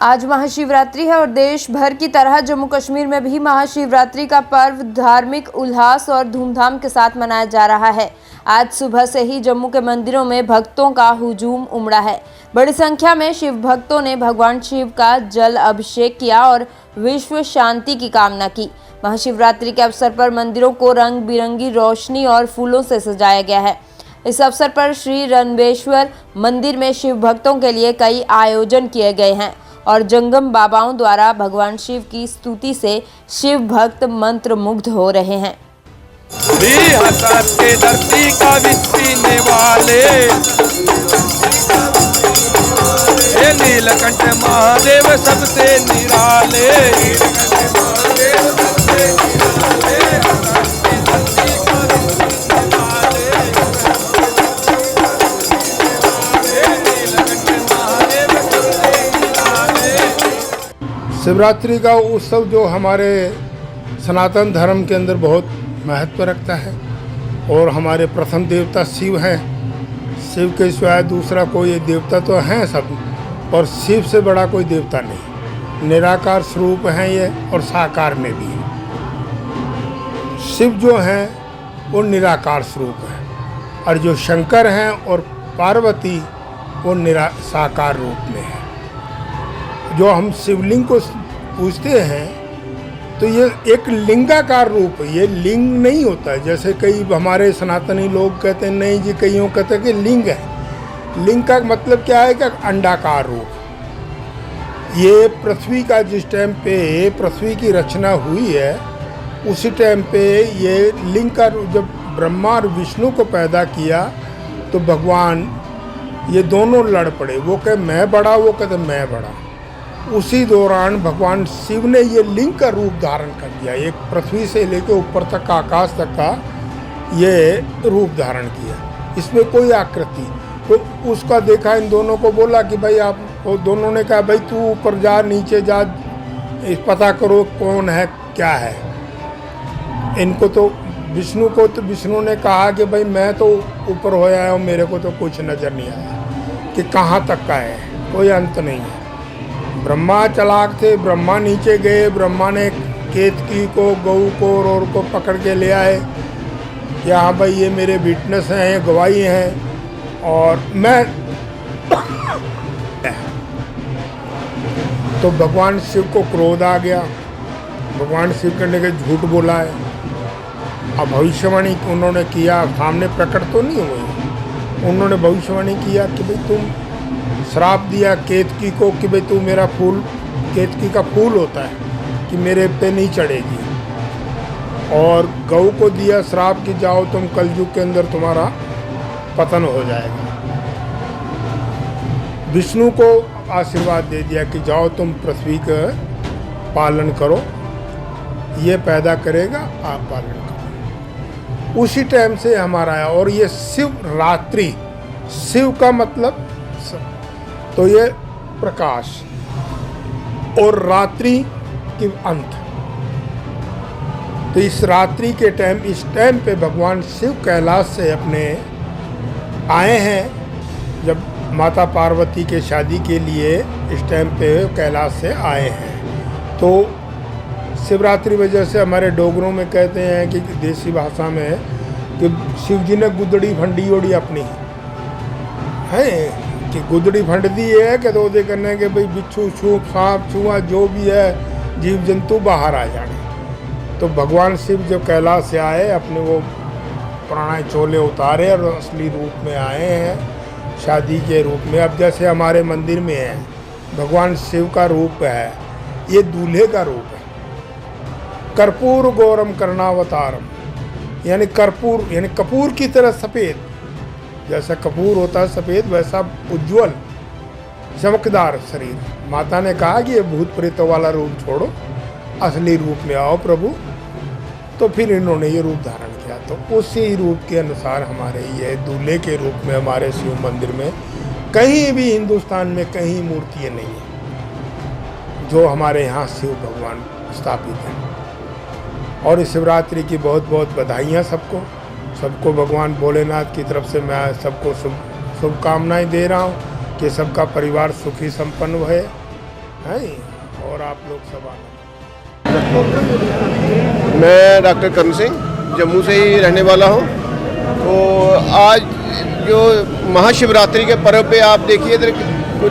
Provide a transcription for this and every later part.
आज महाशिवरात्रि है और देश भर की तरह जम्मू कश्मीर में भी महाशिवरात्रि का पर्व धार्मिक उल्लास और धूमधाम के साथ मनाया जा रहा है। आज सुबह से ही जम्मू के मंदिरों में भक्तों का हुजूम उमड़ा है। बड़ी संख्या में शिव भक्तों ने भगवान शिव का जल अभिषेक किया और विश्व शांति की कामना की। महाशिवरात्रि के अवसर पर मंदिरों को रंग बिरंगी रोशनी और फूलों से सजाया गया है। इस अवसर पर श्री रणबेश्वर मंदिर में शिव भक्तों के लिए कई आयोजन किए गए हैं और जंगम बाबाओं द्वारा भगवान शिव की स्तुति से शिव भक्त मंत्र मुग्ध हो रहे हैं। के धरती का विस्तीने वाले ये नीलकंठ महादेव सबसे निराले। शिवरात्रि का उत्सव जो हमारे सनातन धर्म के अंदर बहुत महत्व रखता है और हमारे प्रथम देवता शिव हैं। शिव के सिवाय दूसरा कोई देवता तो हैं सब, और शिव से बड़ा कोई देवता नहीं। निराकार स्वरूप हैं ये और साकार में भी हैं। शिव जो हैं वो निराकार स्वरूप हैं और जो शंकर हैं और पार्वती वो साकार रूप में है। जो हम शिवलिंग को पूजते हैं तो ये एक लिंगाकार रूप है, ये लिंग नहीं होता है जैसे कई हमारे सनातनी लोग कहते हैं। नहीं जी, कईयों कहते हैं कि लिंग है। लिंग का मतलब क्या है कि अंडाकार रूप। ये पृथ्वी का जिस टाइम पे पृथ्वी की रचना हुई है उसी टाइम पे ये लिंग का, जब ब्रह्मा और विष्णु को पैदा किया तो भगवान ये दोनों लड़ पड़े। वो कहे मैं बड़ा, वो कहते मैं बड़ा। उसी दौरान भगवान शिव ने ये लिंग का रूप धारण कर दिया। एक पृथ्वी से लेकर ऊपर तक का, आकाश तक का ये रूप धारण किया। इसमें कोई आकृति तो उसका देखा, इन दोनों को बोला कि भाई आप, वो दोनों ने कहा भाई तू ऊपर जा, नीचे जा, पता करो कौन है क्या है। इनको तो विष्णु ने कहा कि भाई मैं तो ऊपर हो आया हूँ, मेरे को तो कुछ नज़र नहीं आया कि कहाँ तक का है, कोई अंत नहीं है। ब्रह्मा चलाक थे, ब्रह्मा नीचे गए। ब्रह्मा ने केतकी को, गऊ को और को पकड़ के ले आए कि हाँ भाई ये मेरे विटनेस हैं, ये गवाही हैं और मैं तो भगवान शिव को क्रोध आ गया। भगवान शिव करने के झूठ बोला है। अब भविष्यवाणी उन्होंने किया, सामने प्रकट तो नहीं हुई। उन्होंने भविष्यवाणी किया कि भाई तुम श्राप दिया केतकी को कि भाई तू मेरा फूल, केतकी का फूल होता है, कि मेरे पे नहीं चढ़ेगी। और गऊ को दिया श्राप कि जाओ तुम कलयुग के अंदर तुम्हारा पतन हो जाएगा। विष्णु को आशीर्वाद दे दिया कि जाओ तुम पृथ्वी का पालन करो, ये पैदा करेगा आप पालन करो। उसी टाइम से हमारा है। और ये शिवरात्रि, शिव का मतलब तो ये प्रकाश और रात्रि की अंत। तो इस रात्रि के टाइम, इस टाइम पे भगवान शिव कैलाश से अपने आए हैं। जब माता पार्वती के शादी के लिए इस टाइम पे कैलाश से आए हैं। तो शिवरात्रि वजह से हमारे डोगरों में कहते हैं कि देसी भाषा में कि शिव जी ने गुदड़ी फंडी ओड़ी अपनी है कि गुदड़ी फंड दी है कि तो दे करने के भाई बिच्छू छूप सांप छुआ जो भी है जीव जंतु बाहर आ जाने। तो भगवान शिव जब कैलाश से आए, अपने वो पुराने चोले उतारे और असली रूप में आए हैं, शादी के रूप में। अब जैसे हमारे मंदिर में है भगवान शिव का रूप है, ये दूल्हे का रूप है। कर्पूर गौरम कर्णावतारम, यानी कर्पूर यानी कपूर की तरह सफ़ेद। जैसा कपूर होता है सफ़ेद, वैसा उज्ज्वल चमकदार शरीर। माता ने कहा कि ये भूत प्रेतों वाला रूप छोड़ो, असली रूप में आओ प्रभु। तो फिर इन्होंने ये रूप धारण किया। तो उसी रूप के अनुसार हमारे ये दूल्हे के रूप में हमारे शिव मंदिर में कहीं भी हिंदुस्तान में कहीं मूर्तियाँ नहीं हैं जो हमारे यहाँ शिव भगवान स्थापित हैं। और इस शिवरात्रि की बहुत बहुत बधाइयाँ सबको भगवान भोलेनाथ की तरफ से मैं सबको शुभकामनाएं दे रहा हूँ कि सबका परिवार सुखी संपन्न है है और आप लोग सब आना। मैं डॉक्टर करण सिंह जम्मू से ही रहने वाला हूँ। तो आज जो महाशिवरात्रि के पर्व पे आप देखिए इधर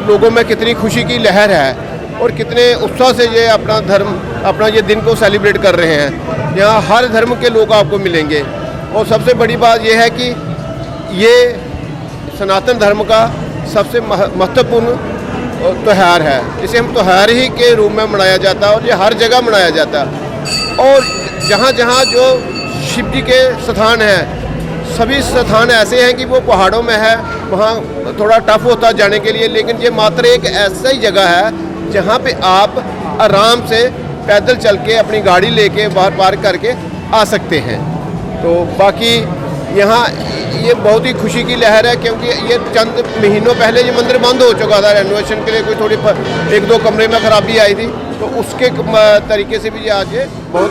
लोगों में कितनी खुशी की लहर है और कितने उत्साह से ये अपना ये दिन को सेलिब्रेट कर रहे हैं। यहाँ हर धर्म के लोग आपको मिलेंगे और सबसे बड़ी बात यह है कि ये सनातन धर्म का सबसे महत्वपूर्ण त्यौहार है। इसे हम त्यौहार ही के रूप में मनाया जाता है और ये हर जगह मनाया जाता है। और जहाँ जहाँ जो शिव जी के स्थान हैं, सभी स्थान ऐसे हैं कि वो पहाड़ों में है, वहाँ थोड़ा टफ होता है जाने के लिए, लेकिन ये मात्र एक ऐसा ही जगह है जहाँ पे आप आराम से पैदल चल के अपनी गाड़ी लेके बाहर पार्क करके आ सकते हैं। तो बाकी यहाँ ये बहुत ही खुशी की लहर है, क्योंकि ये चंद महीनों पहले ये मंदिर बंद हो चुका था रेनोवेशन के लिए, कोई थोड़ी 1-2 कमरे में खराबी आई थी, तो उसके तरीके से भी ये आज ये बहुत